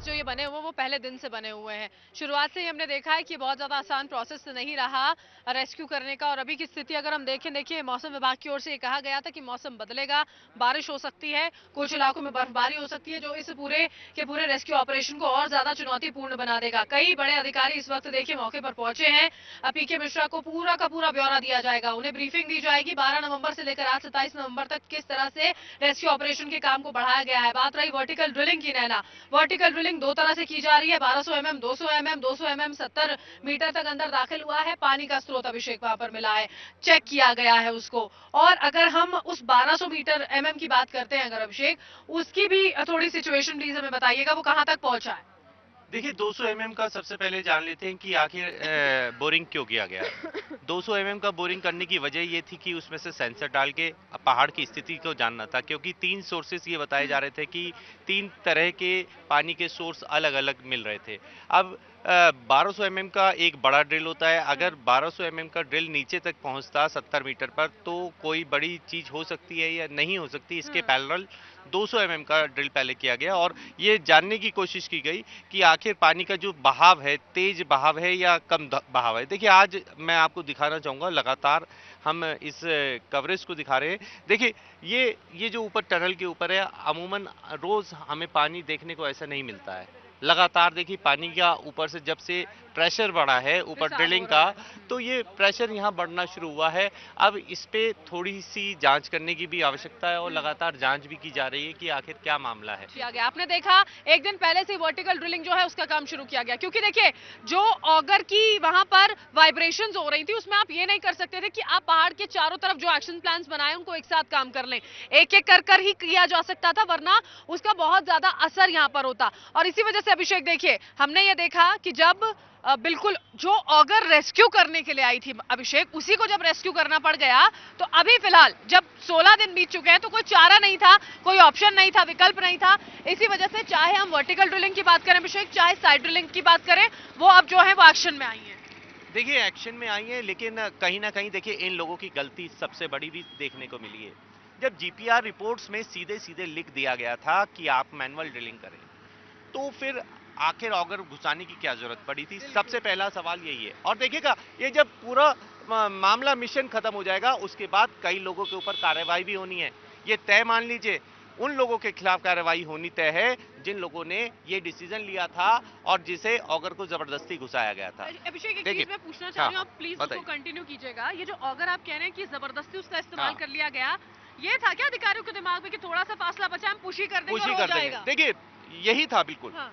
जो ये बने हुए वो पहले दिन से बने हुए हैं। शुरुआत से ही हमने देखा है कि बहुत ज़्यादा आसान प्रोसेस नहीं रहा रेस्क्यू करने का। और अभी की स्थिति अगर हम देखें, देखिए मौसम विभाग की ओर से ये कहा गया था कि मौसम बदलेगा, बारिश हो सकती है, कुछ इलाकों में बर्फबारी हो सकती है, जो इस पूरे के पूरे रेस्क्यू ऑपरेशन को और ज्यादा चुनौतीपूर्ण बना देगा। कई बड़े अधिकारी इस वक्त देखिए मौके पर पहुंचे हैं। पीके मिश्रा को पूरा का पूरा ब्यौरा दिया जाएगा, उन्हें ब्रीफिंग दी जाएगी 12 नवंबर से लेकर आज 27 नवंबर तक किस तरह से रेस्क्यू ऑपरेशन के काम को बढ़ाया गया है। बात रही वर्टिकल ड्रिलिंग की, नैना, वर्टिकल ड्रिलिंग दो तरह से की जा रही है, 1200 mm, 200 mm, 200 mm 70 मीटर तक अंदर दाखिल हुआ है। पानी का स्रोत अभिषेक वहां पर मिला है, चेक किया गया है उसको। और अगर हम उस 1200 मीटर mm की बात करते हैं अगर अभिषेक, उसकी भी थोड़ी सिचुएशन प्लीज हमें बताइएगा, वो कहां तक पहुंचा है। देखिए 200 mm का सबसे पहले जान लेते हैं कि आखिर बोरिंग क्यों किया गया। 200 mm का बोरिंग करने की वजह ये थी कि उसमें से सेंसर डाल के पहाड़ की स्थिति को जानना था, क्योंकि 3 सोर्सेस ये बताए जा रहे थे कि 3 तरह के पानी के सोर्स अलग अलग मिल रहे थे। अब 1200 mm का एक बड़ा ड्रिल होता है, अगर 1200 mm का ड्रिल नीचे तक पहुंचता 70 मीटर पर तो कोई बड़ी चीज हो सकती है या नहीं हो सकती, इसके पैरेलल 200 mm का ड्रिल पहले किया गया और ये जानने की कोशिश की गई कि आखिर पानी का जो बहाव है, तेज बहाव है या कम बहाव है। देखिए आज मैं आपको दिखाना चाहूंगा, लगातार हम इस कवरेज को दिखा रहे हैं। देखिए ये जो ऊपर टनल के ऊपर है, अमूमन रोज हमें पानी देखने को ऐसा नहीं मिलता है। लगातार देखिए पानी का ऊपर से जब से प्रेशर बढ़ा है ऊपर ड्रिलिंग का, तो ये प्रेशर यहाँ बढ़ना शुरू हुआ है। अब इस पे थोड़ी सी जांच करने की भी आवश्यकता है और लगातार जांच भी की जा रही है कि आखिर क्या मामला है। किया गया, आपने देखा एक दिन पहले से वर्टिकल ड्रिलिंग जो है उसका काम शुरू किया गया, क्योंकि देखिए जो ऑगर की वहां पर वाइब्रेशंस हो रही थी उसमें आप ये नहीं कर सकते थे कि आप पहाड़ के चारों तरफ जो एक्शन प्लान्स बनाए उनको एक साथ काम कर लें, एक एक कर ही किया जा सकता था, वरना उसका बहुत ज्यादा असर यहाँ पर होता। और इसी वजह से अभिषेक देखिए हमने ये देखा कि जब बिल्कुल जो ऑगर रेस्क्यू करने के लिए आई थी अभिषेक, उसी को जब रेस्क्यू करना पड़ गया, तो अभी फिलहाल जब 16 दिन बीत चुके हैं तो कोई चारा नहीं था, कोई ऑप्शन नहीं था, विकल्प नहीं था। इसी वजह से चाहे हम वर्टिकल ड्रिलिंग की बात करें अभिषेक, चाहे साइड ड्रिलिंग की बात करें, वो अब जो है वो एक्शन में आई है। देखिए एक्शन में आई है, लेकिन कहीं ना कहीं देखिए इन लोगों की गलती सबसे बड़ी भी देखने को मिली है। जब जीपीआर रिपोर्ट्स में सीधे सीधे लिख दिया गया था कि आप मैनुअल ड्रिलिंग करें, तो फिर आखिर ऑगर घुसाने की क्या जरूरत पड़ी थी? सबसे पहला सवाल यही है। और देखिएगा ये जब पूरा मामला मिशन खत्म हो जाएगा उसके बाद कई लोगों के ऊपर कार्रवाई भी होनी है। ये तय मान लीजिए उन लोगों के खिलाफ कार्रवाई होनी तय है जिन लोगों ने ये डिसीजन लिया था और जिसे ऑगर को जबरदस्ती घुसाया गया था। अभिषेक एक चीज मैं पूछना चाह रही हूँ, आप प्लीज उसको कंटिन्यू कीजिएगा। ये जो ऑगर आप कह रहे हैं कि जबरदस्ती उसका इस्तेमाल कर लिया गया, ये था क्या अधिकारियों के दिमाग में कि थोड़ा सा फासला बचा, हम पुश ही कर देंगे और हो जाएगा? देखिए यही था बिल्कुल। हाँ।